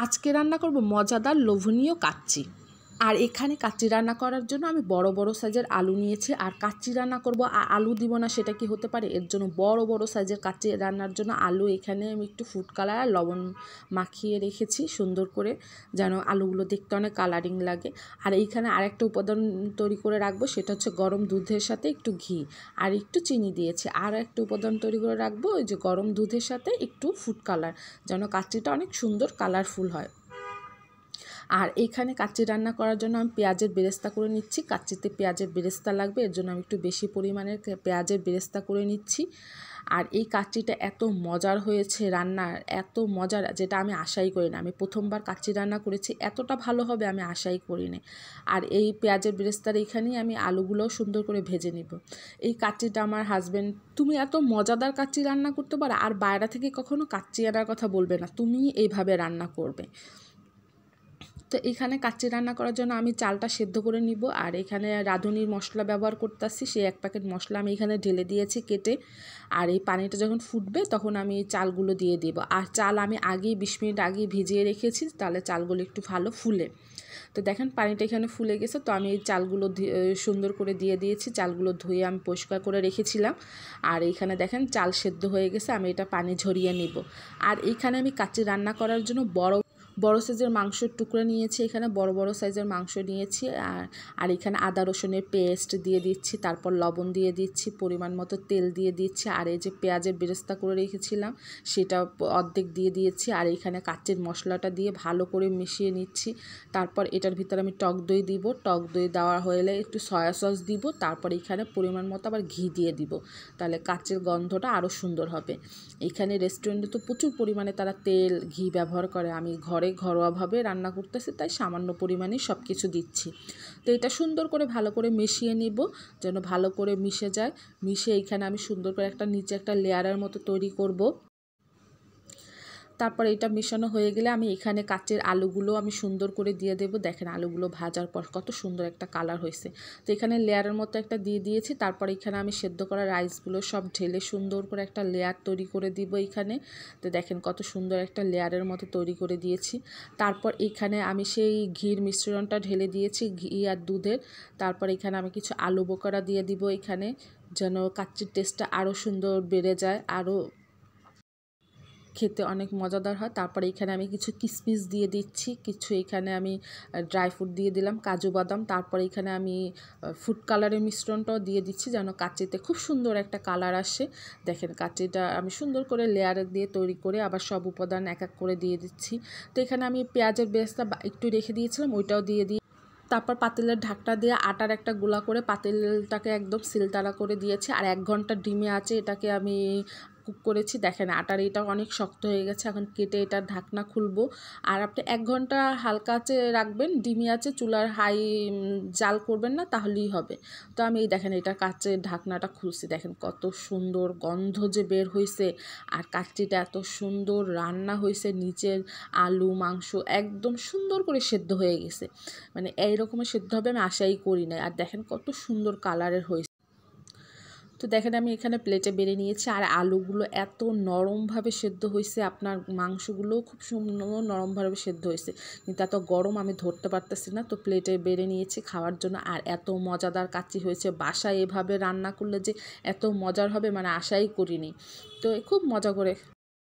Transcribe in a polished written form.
আজকে রান্না করব মজাদার লোভনীয় কাচ্চি। আর এখানে কাচ্চি রান্না করার জন্য আমি বড় বড় সাইজের আলু নিয়েছি। আর কাচ্চি রান্না করব আলু দিব না সেটা কি হতে পারে, এর জন্য বড় বড় সাইজের কাচ্চি রান্নার জন্য আলু এখানে আমি একটু ফুড কালার আর লবণ মাখিয়ে রেখেছি সুন্দর করে, যেন আলুগুলো দেখতে অনেক কালারিং লাগে। আর এইখানে আরেকটা উপাদান তৈরি করে রাখবো, সেটা হচ্ছে গরম দুধের সাথে একটু ঘি আর একটু চিনি দিয়েছি। আর একটা উপাদান তৈরি করে রাখবো, ওই যে গরম দুধের সাথে একটু ফুড কালার, যেন কাচ্চিটা অনেক সুন্দর কালারফুল হয়। আর এইখানে কাচ্চি রান্না করার জন্য আমি পেঁয়াজের বেরেস্তা করে নিচ্ছি। কাচ্চিতে পেঁয়াজের বেরেস্তা লাগবে, এর জন্য আমি একটু বেশি পরিমাণের পেঁয়াজের বেরেস্তা করে নিচ্ছি। আর এই কাচ্চিটা এত মজার হয়েছে, রান্নার এত মজার, যেটা আমি আশাই করি না। আমি প্রথমবার কাচ্চি রান্না করেছি, এতটা ভালো হবে আমি আশাই করিনি। আর এই পেঁয়াজের বেরেস্তার এইখানেই আমি আলুগুলোও সুন্দর করে ভেজে নিব। এই কাচ্চিটা আমার হাজব্যান্ড, তুমি এত মজাদার কাচ্চি রান্না করতে পারো, আর বাইরে থেকে কখনো কাচ্চি আনার কথা বলবে না, তুমি এইভাবে রান্না করবে। তো এখানে কাচ্চি রান্না করার জন্য আমি চালটা সেদ্ধ করে নিব। আর এখানে রাঁধুনির মশলা ব্যবহার করতেছি, সেই 1 প্যাকেট মশলা আমি এখানে ঢেলে দিয়েছি কেটে। আর এই পানিটা যখন ফুটবে তখন আমি চালগুলো দিয়ে দেব। আর চাল আমি আগেই 20 মিনিট আগেই ভিজিয়ে রেখেছি, তাহলে চালগুলো একটু ভালো ফুলে। তো দেখেন পানিটা এখানে ফুলে গেছে, তো আমি এই চালগুলো সুন্দর করে দিয়ে দিয়েছি। চালগুলো ধুয়ে আমি পরিষ্কার করে রেখেছিলাম। আর এইখানে দেখেন চাল সেদ্ধ হয়ে গেছে, আমি এটা পানি ঝরিয়ে নিব। আর এইখানে আমি কাচ্চি রান্না করার জন্য বড় সাইজের মাংসের টুকরো নিয়েছি, এখানে বড় বড় সাইজের মাংস নিয়েছি। আর এখানে আদা রসুনের পেস্ট দিয়ে দিচ্ছি, তারপর লবণ দিয়ে দিচ্ছি, পরিমাণ মতো তেল দিয়ে দিচ্ছি। আর এই যে পেঁয়াজের বেরেস্তা করে রেখেছিলাম সেটা অর্ধেক দিয়ে দিয়েছি। আর এখানে কাচ্চির মশলাটা দিয়ে ভালো করে মিশিয়ে নিচ্ছি। তারপর এটার ভিতরে আমি টক দই দিব, টক দই দেওয়া হলে একটু সয়া সস দিব, তারপর এখানে পরিমাণ মতো আবার ঘি দিয়ে দিব, তাহলে কাচ্চির গন্ধটা আরও সুন্দর হবে। এখানে রেস্টুরেন্টে তো প্রচুর পরিমাণে তারা তেল ঘি ব্যবহার করে, আমি ঘরোয়াভাবে রান্না করতেছি, তাই সামান্য পরিমাণে সব কিছু দিচ্ছি। তো এটা সুন্দর করে ভালো করে মিশিয়ে নিব, যেন ভালো করে মিশে যায়। মিশে এইখানে আমি সুন্দর করে নিচে একটা লেয়ারের মতো তৈরি করব। তারপর এটা মেশানো হয়ে গেলে আমি এখানে কাচ্চির আলুগুলো আমি সুন্দর করে দিয়ে দেব। দেখেন আলুগুলো ভাজার পর কত সুন্দর একটা কালার হয়েছে। তো এখানে লেয়ারের মতো একটা দিয়ে দিয়েছি। তারপর এখানে আমি সেদ্ধ করা রাইসগুলো সব ঢেলে সুন্দর করে একটা লেয়ার তৈরি করে দিব এখানে। তো দেখেন কত সুন্দর একটা লেয়ারের মতো তৈরি করে দিয়েছি। তারপর এখানে আমি সেই ঘির মিশ্রণটা ঢেলে দিয়েছি, ঘি আর দুধের। তারপর এখানে আমি কিছু আলু বোখরা দিয়ে দিব এখানে, যেন কাচ্চির টেস্টটা আরও সুন্দর বেড়ে যায়, আরও খেতে অনেক মজাদার হয়। তারপরে এখানে আমি কিছু কিশমিশ দিয়ে দিচ্ছি, কিছু এখানে আমি ড্রাই ফ্রুট দিয়ে দিলাম, কাজু বাদাম। তারপরে এখানে আমি ফুড কালারের মিশ্রণটাও দিয়ে দিচ্ছি, যেন কাচ্চিতে খুব সুন্দর একটা কালার আসে। দেখেন কাচ্চিটা আমি সুন্দর করে লেয়ারে দিয়ে তৈরি করে আবার সব উপাদান এক এক করে দিয়ে দিচ্ছি। তো এখানে আমি পেঁয়াজের বেরেস্তা একটু রেখে দিয়েছিলাম, ওইটাও দিয়ে দিই। তারপর পাতিলের ঢাকটা দিয়ে আটার একটা গোলা করে পাতিলটাকে একদম সিলতাড়া করে দিয়েছি। আর 1 ঘন্টা ডিমে আছে এটাকে আমি কুক করেছি। দেখেন আটার এটা অনেক শক্ত হয়ে গেছে, এখন কেটে এটার ঢাকনা খুলবো। আর আপনি 1 ঘন্টা হালকা আঁচে রাখবেন, ডিমি আছে, চুলার হাই জাল করবেন না, তাহলেই হবে। তো আমি এই দেখেন এটার কাচের ঢাকনাটা খুলছি, দেখেন কত সুন্দর গন্ধ যে বের হয়েছে। আর কাচ্চিটা এত সুন্দর রান্না হয়েছে, নিচের আলু মাংস একদম সুন্দর করে সেদ্ধ হয়ে গেছে, মানে এই রকমের সেদ্ধ হবে আমি আশাই করি না। আর দেখেন কত সুন্দর কালারের হয়েছে। তো দেখেন আমি এখানে প্লেটে বেড়ে নিয়েছি। আর আলুগুলো এত নরমভাবে সেদ্ধ হয়েছে, আপনার মাংসগুলোও খুব সুন্দর নরমভাবে সেদ্ধ হয়েছে, কিন্তু এত গরম আমি ধরতে পারতেছি না। তো প্লেটে বেড়ে নিয়েছি খাওয়ার জন্য। আর এত মজাদার কাচ্চি হয়েছে, বাসায় এভাবে রান্না করলে যে এত মজার হবে মানে আশাই করিনি। তো খুব মজা করে